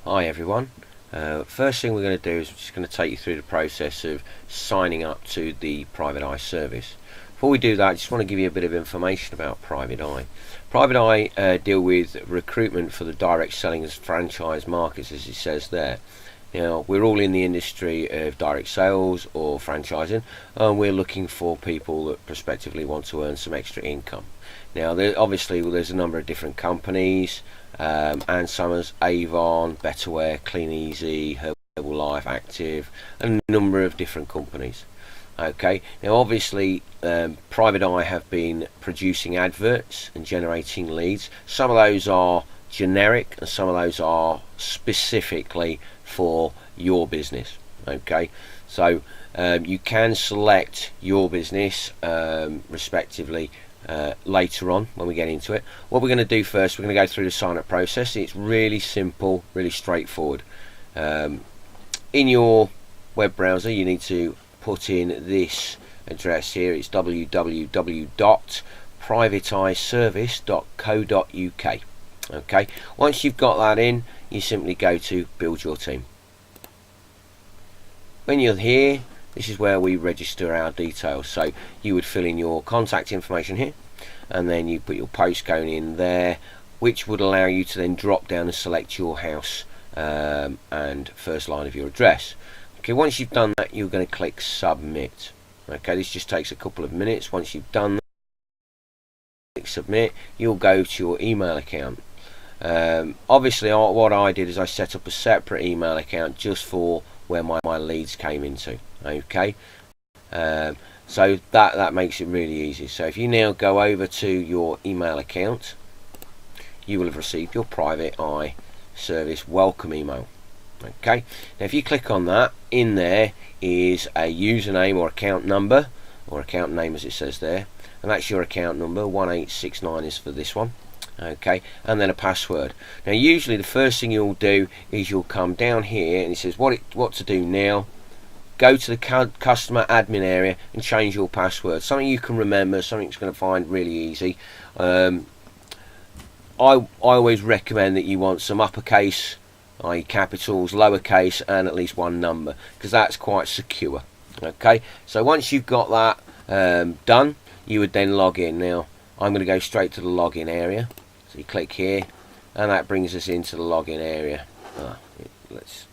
Hi everyone. First thing we're going to do is we're just going to take you through the process of signing up to the Private Eye service. Before we do that, I just want to give you a bit of information about Private Eye. Private Eye deal with recruitment for the direct selling as franchise markets, as it says there. Now, we're all in the industry of direct sales or franchising, and we're looking for people that prospectively want to earn some extra income. Now, obviously, there's a number of different companies, Ann Summers, Avon, Betterware, Clean Easy, Herbalife, Active, and a number of different companies. Okay, now obviously Private Eye have been producing adverts and generating leads. Some of those are generic and some of those are specifically for your business. Okay, so you can select your business respectively later on when we get into it. What we're going to do first, we're going to go through the sign up process. It's really simple, really straightforward. In your web browser you need to put in this address here. It's www.privateeyeservice.co.uk. okay, once you've got that in, you simply go to build your team. When you're here, this is where we register our details. So you would fill in your contact information here, and then you put your postcode in there, which would allow you to then drop down and select your house and first line of your address. Okay, once you've done that, you're going to click submit. Okay, this just takes a couple of minutes. Once you've done that, click submit, you'll go to your email account. Obviously what I did is I set up a separate email account just for where my leads came into. Okay, so that makes it really easy. So if you now go over to your email account, you will have received your Private Eye service welcome email. Okay, now if you click on that, in there is a username or account number, or account name as it says there, and that's your account number. 1869 is for this one. Okay, and then a password. Now usually the first thing you'll do is you'll come down here and it says what to do now. Go to the customer admin area and change your password. Something you can remember, something that's going to find really easy. I always recommend that you want some uppercase, i.e. capitals, lowercase, and at least one number, because that's quite secure. Okay, so once you've got that done, you would then log in. Now I'm going to go straight to the login area. So you click here, and that brings us into the login area. Let's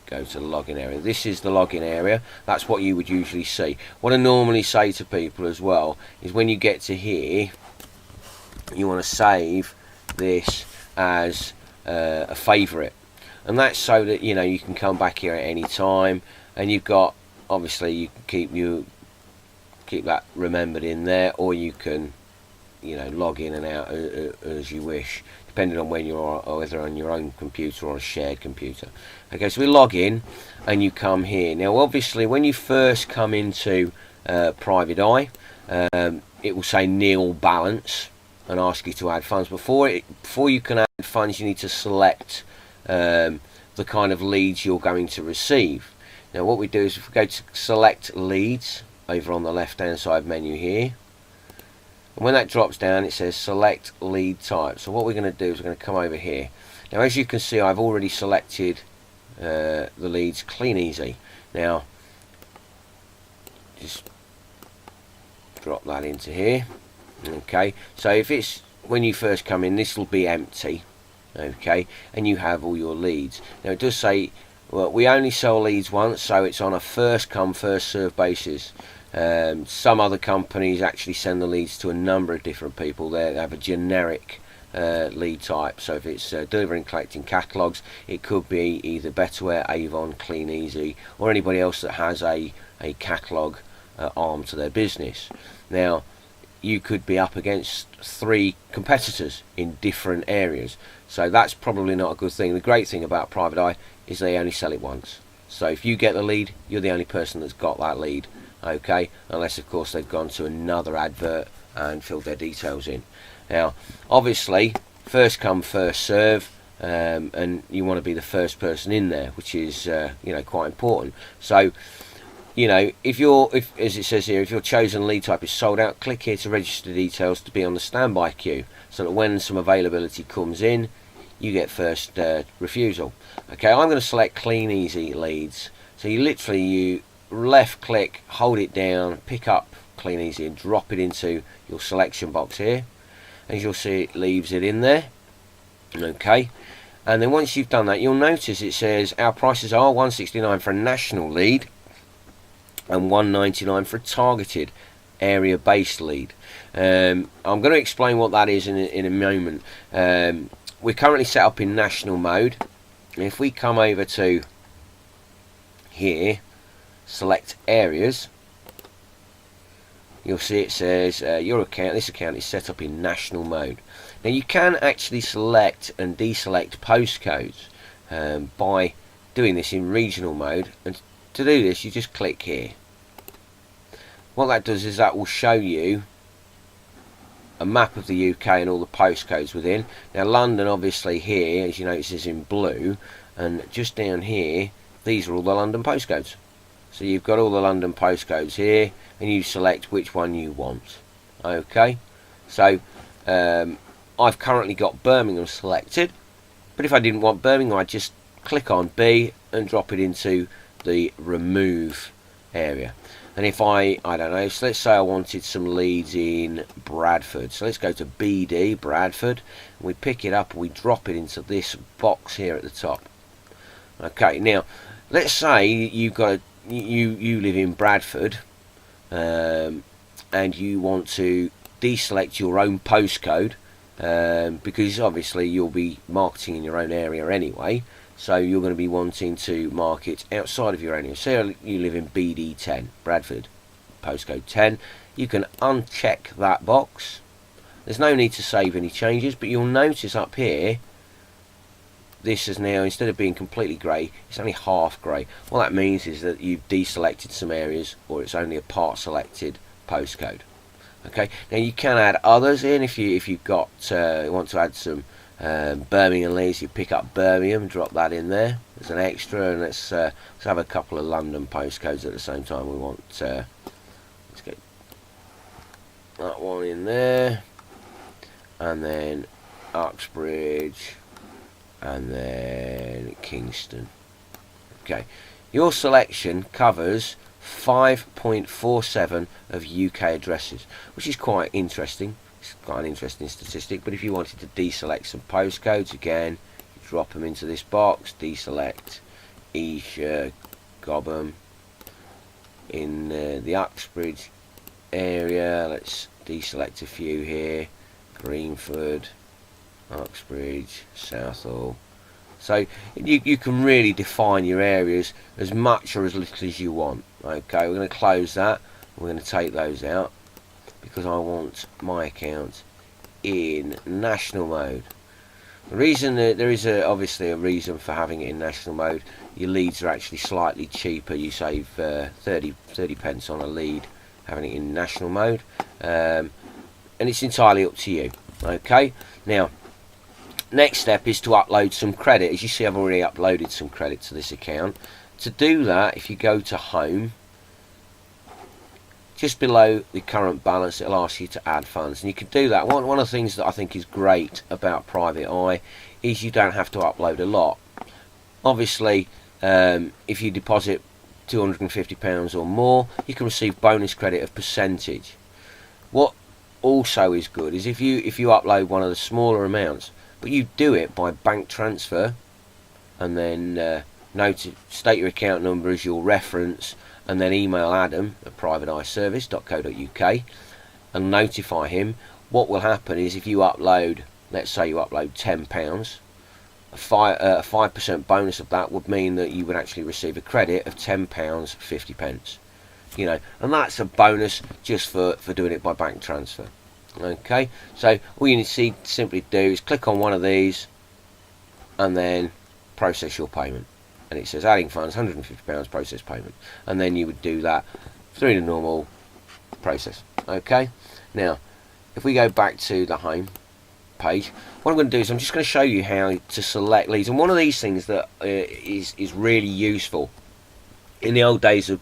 go to the login area. This is the login area. That's what you would usually see. What I normally say to people as well is when you get to here, you want to save this as a favourite, and that's so that you can come back here at any time, and you've got, obviously you can keep that remembered in there, or you can log in and out as you wish, depending on when you're whether on your own computer or a shared computer. Okay, so we log in and you come here. Now obviously when you first come into Private Eye, it will say nil balance and ask you to add funds. Before you can add funds, you need to select the kind of leads you're going to receive. Now what we do is if we go to select leads over on the left hand side menu here, and when that drops down it says select lead type. So what we're going to do is we're going to come over here. Now as you can see, I've already selected the leads Clean Easy. Now just drop that into here. Okay, so if it's when you first come in, this will be empty. Okay, and you have all your leads. Now it does say, well, we only sell leads once, so it's on a first come first serve basis. Some other companies actually send the leads to a number of different people. They have a generic lead type. So if it's delivering and collecting catalogues, it could be either Betterware, Avon, Clean Easy, or anybody else that has a catalogue arm to their business. Now you could be up against 3 competitors in different areas, so that's probably not a good thing. The great thing about Private Eye is they only sell it once. So if you get the lead, you're the only person that's got that lead. Okay, unless of course they've gone to another advert and filled their details in. Now obviously first come first serve, and you want to be the first person in there, which is quite important. So if as it says here, if your chosen lead type is sold out, click here to register details to be on the standby queue, so that when some availability comes in, you get first refusal. Okay, I'm going to select clean easy leads. So you left click, hold it down, pick up clean easy and drop it into your selection box here. As you'll see, it leaves it in there. Okay, and then once you've done that, you'll notice it says our prices are $169 for a national lead and $199 for a targeted area based lead. I'm going to explain what that is in a moment. We're currently set up in national mode. If we come over to here, select areas, you'll see it says this account is set up in national mode. Now you can actually select and deselect postcodes by doing this in regional mode, and to do this you just click here. What that does is that will show you a map of the UK and all the postcodes within. Now London obviously here, as you notice, is in blue, and just down here these are all the London postcodes. So you've got all the London postcodes here, and you select which one you want. Okay, so I've currently got Birmingham selected, but if I didn't want Birmingham, I'd just click on B and drop it into the remove area. And if I don't know, so let's say I wanted some leads in Bradford, so let's go to BD Bradford, and we pick it up and we drop it into this box here at the top. Okay, now let's say you've got you live in Bradford, and you want to deselect your own postcode, because obviously you'll be marketing in your own area anyway, so you're going to be wanting to market outside of your area. Say you live in BD10 Bradford, postcode 10. You can uncheck that box. There's no need to save any changes, but you'll notice up here this is now, instead of being completely grey, it's only half grey. What that means is that you've deselected some areas, or it's only a part selected postcode. Okay, now you can add others in if you've got want to add some Birmingham leads. You pick up Birmingham, drop that in there as an extra, and let's have a couple of London postcodes at the same time. We want let's get that one in there, and then Uxbridge, and then Kingston. Okay, your selection covers 5.47 of UK addresses, which is quite interesting. It's quite an interesting statistic. But if you wanted to deselect some postcodes, again, you drop them into this box, deselect Esher, Cobham. In the Uxbridge area, let's deselect a few here: Greenford, Uxbridge, Southall. So you can really define your areas as much or as little as you want. Okay, we're going to close that. We're going to take those out because I want my account in national mode. The reason that there is obviously a reason for having it in national mode. Your leads are actually slightly cheaper. You save 30 pence on a lead having it in national mode, and it's entirely up to you. Okay, now next step is to upload some credit. As you see, I've already uploaded some credit to this account. To do that, if you go to home, just below the current balance, it'll ask you to add funds, and you can do that. One of the things that I think is great about Private Eye is you don't have to upload a lot. Obviously, if you deposit £250 or more, you can receive bonus credit of percentage. What also is good is if you upload one of the smaller amounts, but you do it by bank transfer, and then state your account number as your reference, and then email Adam at privateeyeservice.co.uk and notify him. What will happen is if you upload, let's say you upload £10, a 5% bonus of that would mean that you would actually receive a credit of £10.50. You know, and that's a bonus just for doing it by bank transfer. Okay, so all you need to simply do is click on one of these and then process your payment, and it says adding funds, £150, process payment, and then you would do that through the normal process. Okay, now if we go back to the home page, what I'm going to do is I'm just going to show you how to select leads. And one of these things that is really useful in the old days of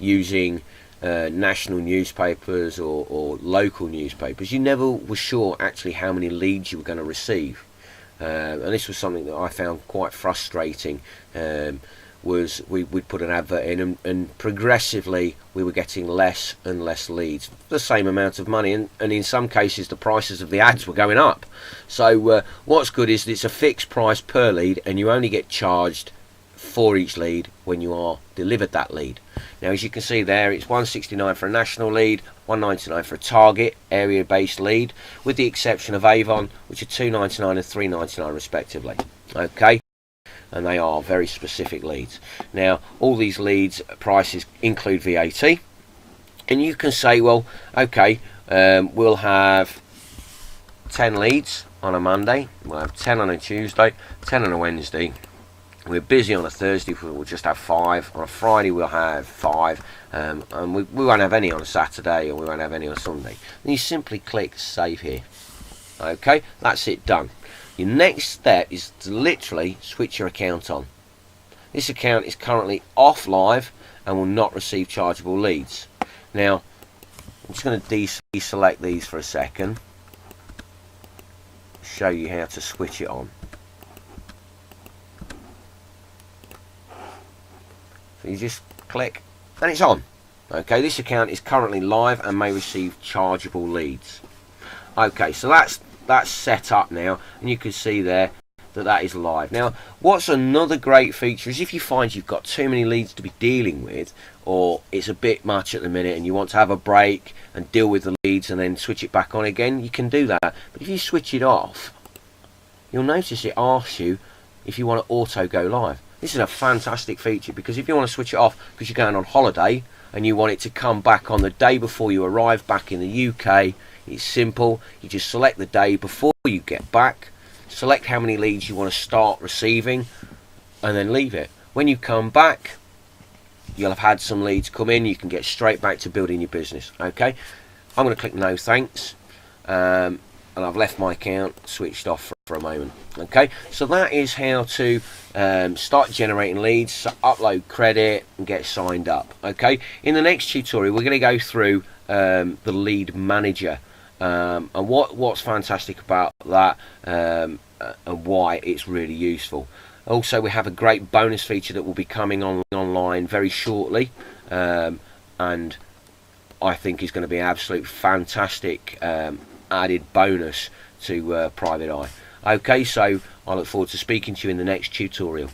using national newspapers or local newspapers, you never were sure actually how many leads you were going to receive. and this was something that I found quite frustrating. Was we'd put an advert in, and progressively we were getting less and less leads, the same amount of money, and in some cases the prices of the ads were going up. So what's good is that it's a fixed price per lead, and you only get charged for each lead when you are delivered that lead. Now, as you can see there, it's £169 for a national lead, £199 for a target area based lead, with the exception of Avon, which are £299 and £399 respectively. Okay, and they are very specific leads. Now, all these leads prices include VAT, and you can say, well, okay, we'll have 10 leads on a Monday, we'll have 10 on a Tuesday, 10 on a Wednesday. We're busy on a Thursday, we'll just have 5. On a Friday, we'll have 5, and we won't have any on a Saturday, or we won't have any on a Sunday. Then you simply click save here. Okay, that's it, done. Your next step is to literally switch your account on. This account is currently off live and will not receive chargeable leads. Now, I'm just going to deselect these for a second, show you how to switch it on. So you just click and it's on. Okay, this account is currently live and may receive chargeable leads. Okay, so that's set up now, and you can see there that is live. Now, what's another great feature is if you find you've got too many leads to be dealing with, or it's a bit much at the minute and you want to have a break and deal with the leads and then switch it back on again, you can do that. But if you switch it off, you'll notice it asks you if you want to auto go live. This is a fantastic feature, because if you want to switch it off because you're going on holiday and you want it to come back on the day before you arrive back in the UK, it's simple. You just select the day before you get back, select how many leads you want to start receiving, and then leave it. When you come back, you'll have had some leads come in. You can get straight back to building your business. Okay, I'm going to click no thanks, and I've left my account switched off for a moment. Okay, so that is how to start generating leads, upload credit, and get signed up. Okay, in the next tutorial we're going to go through the lead manager, and what's fantastic about that, and why it's really useful. Also, we have a great bonus feature that will be coming online very shortly, and I think is going to be an absolute fantastic added bonus to Private Eye. Okay, so I look forward to speaking to you in the next tutorial.